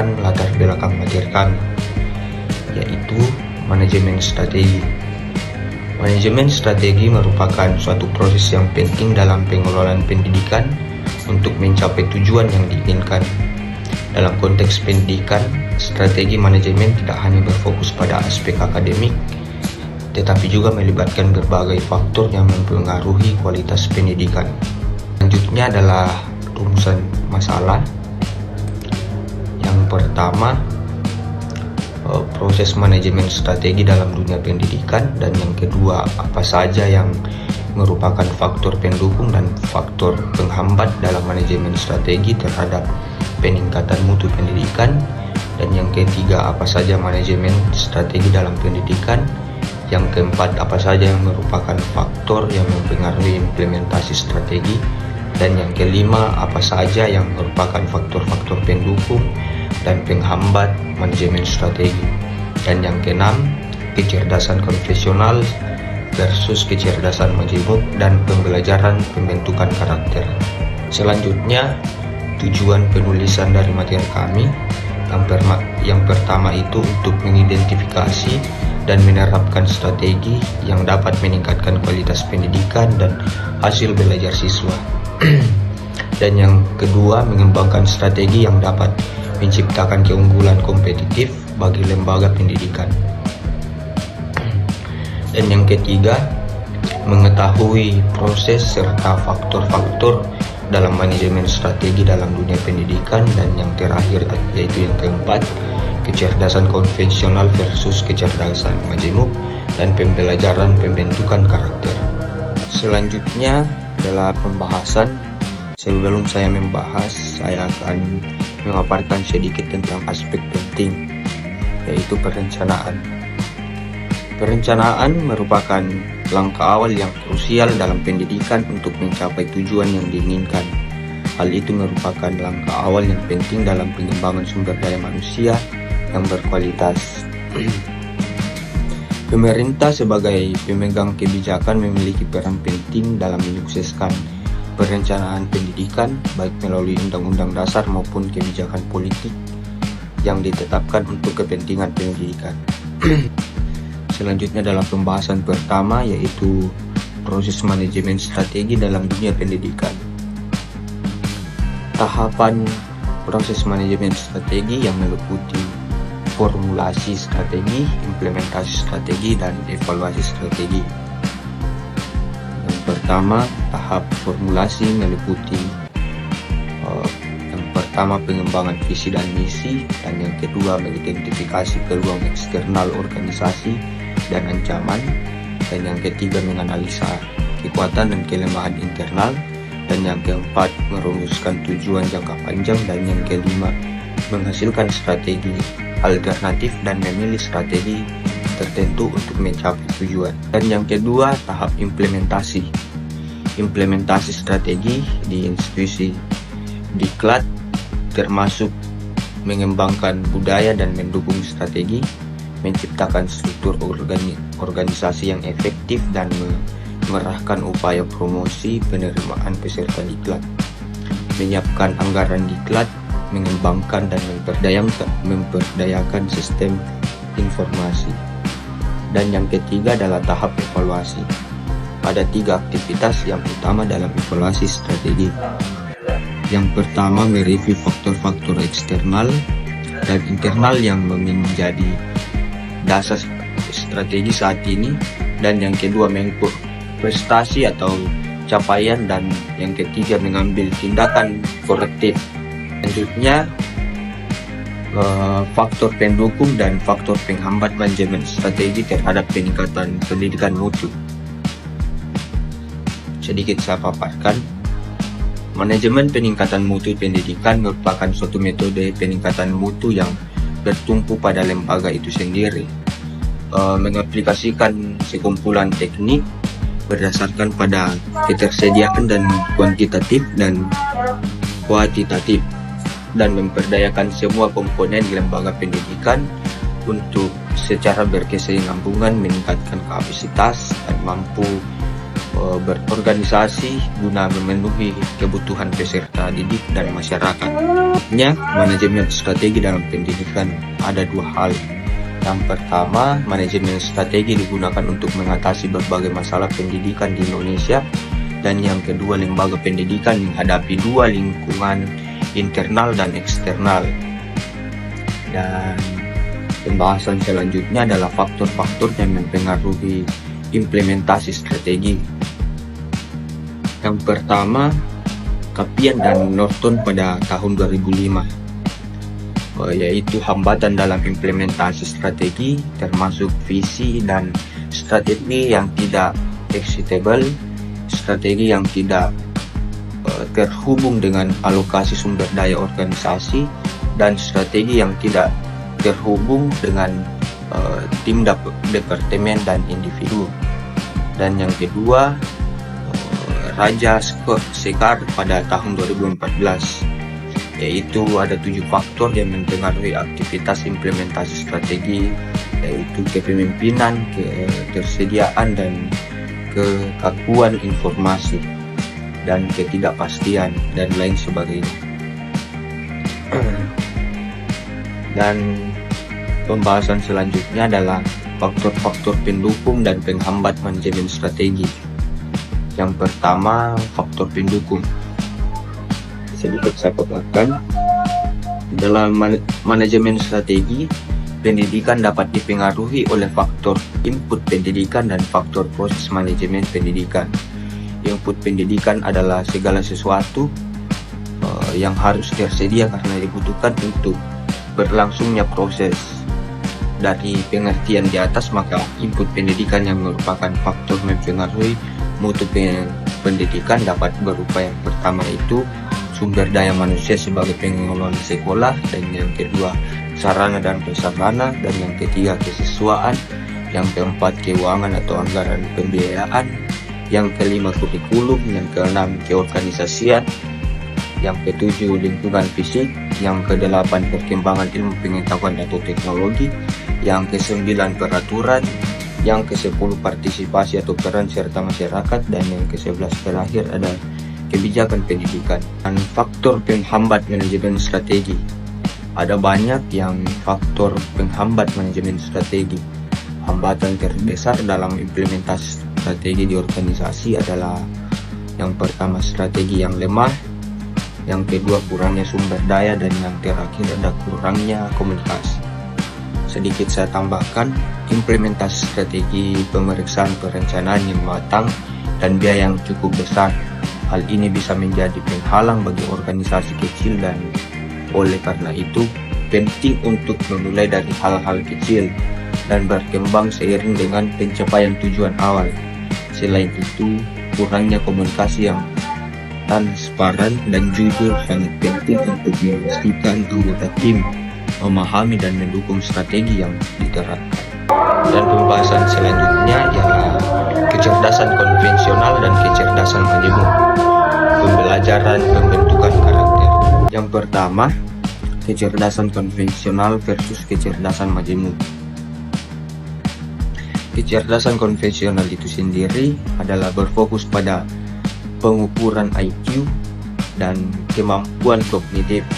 memaparkan latar belakang materi kami, yaitu manajemen strategi. Manajemen strategi merupakan suatu proses yang penting dalam pengelolaan pendidikan untuk mencapai tujuan yang diinginkan. Dalam konteks pendidikan, strategi manajemen tidak hanya berfokus pada aspek akademik, tetapi juga melibatkan berbagai faktor yang mempengaruhi kualitas pendidikan. Selanjutnya adalah rumusan masalah. Yang pertama, proses manajemen strategi dalam dunia pendidikan, dan yang kedua, apa saja yang merupakan faktor pendukung dan faktor penghambat dalam manajemen strategi terhadap peningkatan mutu pendidikan, dan yang ketiga, apa saja manajemen strategi dalam pendidikan. Yang keempat, apa saja yang merupakan faktor yang mempengaruhi implementasi strategi, dan yang kelima, apa saja yang merupakan faktor-faktor pendukung dan penghambat manajemen strategi. Dan yang keenam, kecerdasan konvensional versus kecerdasan majemuk dan pembelajaran pembentukan karakter. Selanjutnya, tujuan penulisan dari materi kami. Yang pertama itu untuk mengidentifikasi dan menerapkan strategi yang dapat meningkatkan kualitas pendidikan dan hasil belajar siswa. Dan yang kedua, mengembangkan strategi yang dapat menciptakan keunggulan kompetitif bagi lembaga pendidikan. Dan yang ketiga, mengetahui proses serta faktor-faktor dalam manajemen strategi dalam dunia pendidikan. Dan yang terakhir, yaitu yang keempat, kecerdasan konvensional versus kecerdasan majemuk dan pembelajaran pembentukan karakter. Selanjutnya adalah pembahasan. Sebelum saya membahas, saya akan memaparkan sedikit tentang aspek penting, yaitu perencanaan. Perencanaan merupakan langkah awal yang krusial dalam pendidikan untuk mencapai tujuan yang diinginkan. Hal itu merupakan langkah awal yang penting dalam pengembangan sumber daya manusia yang berkualitas. Pemerintah sebagai pemegang kebijakan memiliki peran penting dalam menyukseskan perencanaan pendidikan, baik melalui undang-undang dasar maupun kebijakan politik yang ditetapkan untuk kepentingan pendidikan. Selanjutnya adalah pembahasan pertama, yaitu proses manajemen strategi dalam dunia pendidikan. Tahapan proses manajemen strategi yang meliputi formulasi strategi, implementasi strategi, dan evaluasi strategi. Yang pertama, tahap formulasi meliputi yang pertama pengembangan visi dan misi, dan yang kedua mengidentifikasi peluang eksternal organisasi dan ancaman, dan yang ketiga menganalisa kekuatan dan kelemahan internal, dan yang keempat merumuskan tujuan jangka panjang, dan yang kelima menghasilkan strategi alternatif dan memilih strategi tertentu untuk mencapai tujuan. Dan yang kedua, tahap implementasi. Implementasi strategi di institusi diklat termasuk mengembangkan budaya dan mendukung strategi, menciptakan struktur organisasi yang efektif, dan mengerahkan upaya promosi penerimaan peserta diklat, menyiapkan anggaran diklat, mengembangkan dan memperdayakan sistem informasi. Dan yang ketiga adalah tahap evaluasi. Ada 3 aktivitas yang utama dalam evaluasi strategi. Yang pertama, mereview faktor-faktor eksternal dan internal yang menjadi dasar strategi saat ini, dan yang kedua mengukur prestasi atau capaian, dan yang ketiga mengambil tindakan korektif. Selanjutnya, faktor pendukung dan faktor penghambat manajemen strategi terhadap peningkatan pendidikan mutu. Sedikit saya paparkan. Manajemen peningkatan mutu pendidikan merupakan suatu metode peningkatan mutu yang bertumpu pada lembaga itu sendiri, mengaplikasikan sekumpulan teknik berdasarkan pada ketersediaan dan kuantitatif dan kualitatif, dan memperdayakan semua komponen di lembaga pendidikan untuk secara berkesinambungan meningkatkan kapasitas dan mampu berorganisasi guna memenuhi kebutuhan peserta didik dan masyarakat. Manajemen strategi dalam pendidikan ada dua hal. Yang pertama, manajemen strategi digunakan untuk mengatasi berbagai masalah pendidikan di Indonesia. Dan yang kedua, lembaga pendidikan menghadapi dua lingkungan, internal dan eksternal. Dan pembahasan selanjutnya adalah faktor-faktor yang mempengaruhi implementasi strategi. Yang pertama, Kappian dan Norton pada tahun 2005, yaitu hambatan dalam implementasi strategi, termasuk visi dan strategi yang tidak executable, strategi yang tidak terhubung dengan alokasi sumber daya organisasi, dan strategi yang tidak terhubung dengan tim departemen dan individu. Dan yang kedua, Raja Sekar pada tahun 2014, yaitu ada 7 faktor yang mempengaruhi aktivitas implementasi strategi, yaitu kepemimpinan, ketersediaan dan kekakuan informasi, dan ketidakpastian, dan lain sebagainya. Dan pembahasan selanjutnya adalah faktor-faktor pendukung dan penghambat manajemen strategi. Yang pertama, faktor pendukung. Sedikit saya paparkan. Dalam manajemen strategi, pendidikan dapat dipengaruhi oleh faktor input pendidikan dan faktor proses manajemen pendidikan. Input pendidikan adalah segala sesuatu yang harus tersedia karena dibutuhkan untuk berlangsungnya proses. Dari pengertian di atas, maka input pendidikan yang merupakan faktor mempengaruhi mutu pendidikan dapat berupa yang pertama itu sumber daya manusia sebagai pengelola sekolah, dan yang kedua sarana dan prasarana, dan yang ketiga kesesuaian, yang keempat keuangan atau anggaran pembiayaan, yang kelima kurikulum, yang keenam keorganisasian, yang ketujuh lingkungan fisik, yang kedelapan perkembangan ilmu pengetahuan atau teknologi, yang kesembilan peraturan, yang ke-10 partisipasi atau peran serta masyarakat, dan yang ke-11 terakhir adalah kebijakan pendidikan. Dan faktor penghambat manajemen strategi, ada banyak yang faktor penghambat manajemen strategi. Hambatan terbesar dalam implementasi strategi di organisasi adalah yang pertama strategi yang lemah, yang kedua kurangnya sumber daya, dan yang terakhir ada kurangnya komunikasi. Sedikit saya tambahkan, implementasi strategi pemeriksaan perencanaan yang matang dan biaya yang cukup besar. Hal ini bisa menjadi penghalang bagi organisasi kecil, dan oleh karena itu penting untuk memulai dari hal-hal kecil dan berkembang seiring dengan pencapaian tujuan awal. Selain itu, kurangnya komunikasi yang transparan dan jujur sangat penting untuk memastikan anggota tim memahami dan mendukung strategi yang diterapkan. Dan pembahasan selanjutnya ialah kecerdasan konvensional dan kecerdasan majemuk, pembelajaran pembentukan karakter. Yang pertama, kecerdasan konvensional versus kecerdasan majemuk. Kecerdasan konvensional itu sendiri adalah berfokus pada pengukuran IQ dan kemampuan kognitif.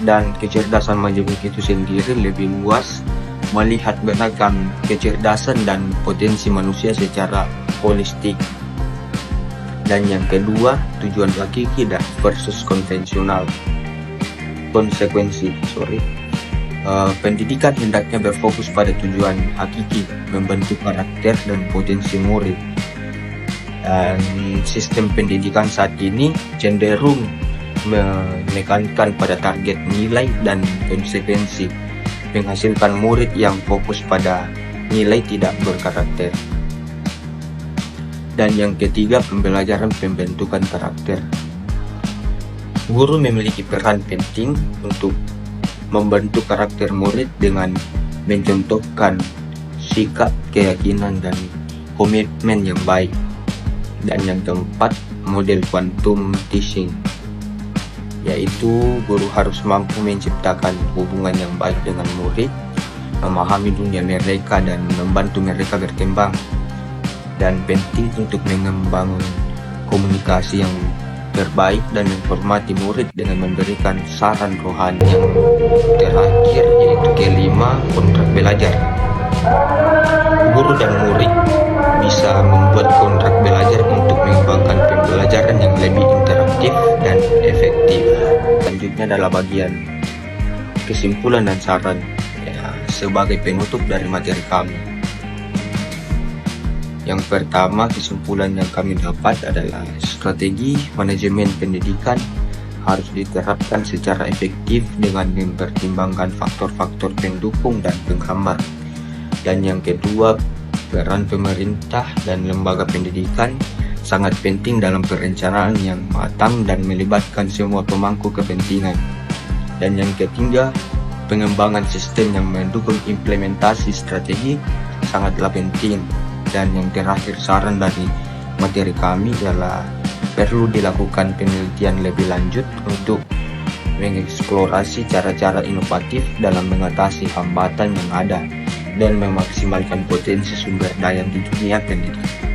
Dan kecerdasan majemuk itu sendiri lebih luas, melihat beragam kecerdasan dan potensi manusia secara holistik. Dan yang kedua, tujuan hakiki dan versus konvensional. Pendidikan hendaknya berfokus pada tujuan hakiki, membentuk karakter dan potensi murid. Dan sistem pendidikan saat ini cenderung menekankan pada target nilai dan konsekuensi, menghasilkan murid yang fokus pada nilai tidak berkarakter. Dan yang ketiga, pembelajaran pembentukan karakter. Guru memiliki peran penting untuk membentuk karakter murid dengan mencontohkan sikap, keyakinan, dan komitmen yang baik. Dan yang keempat, model quantum teaching, yaitu guru harus mampu menciptakan hubungan yang baik dengan murid, memahami dunia mereka dan membantu mereka berkembang. dan penting untuk membangun komunikasi yang terbaik dan menghormati murid dengan memberikan saran rohani. Yang terakhir yaitu kelima, kontrak belajar. Guru dan murid bisa membuat kontrak belajar untuk mengembangkan pembelajaran yang lebih interaktif dan efektif. Selanjutnya adalah bagian kesimpulan dan saran sebagai penutup dari materi kami. Yang pertama, kesimpulan yang kami dapat adalah strategi manajemen pendidikan harus diterapkan secara efektif dengan mempertimbangkan faktor-faktor pendukung dan penghambat. Dan yang kedua, peran pemerintah dan lembaga pendidikan sangat penting dalam perencanaan yang matang dan melibatkan semua pemangku kepentingan. Dan yang ketiga, pengembangan sistem yang mendukung implementasi strategi sangatlah penting. Dan yang terakhir, saran dari materi kami adalah perlu dilakukan penelitian lebih lanjut untuk mengeksplorasi cara-cara inovatif dalam mengatasi hambatan yang ada dan memaksimalkan potensi sumber daya di dunia pendidikan.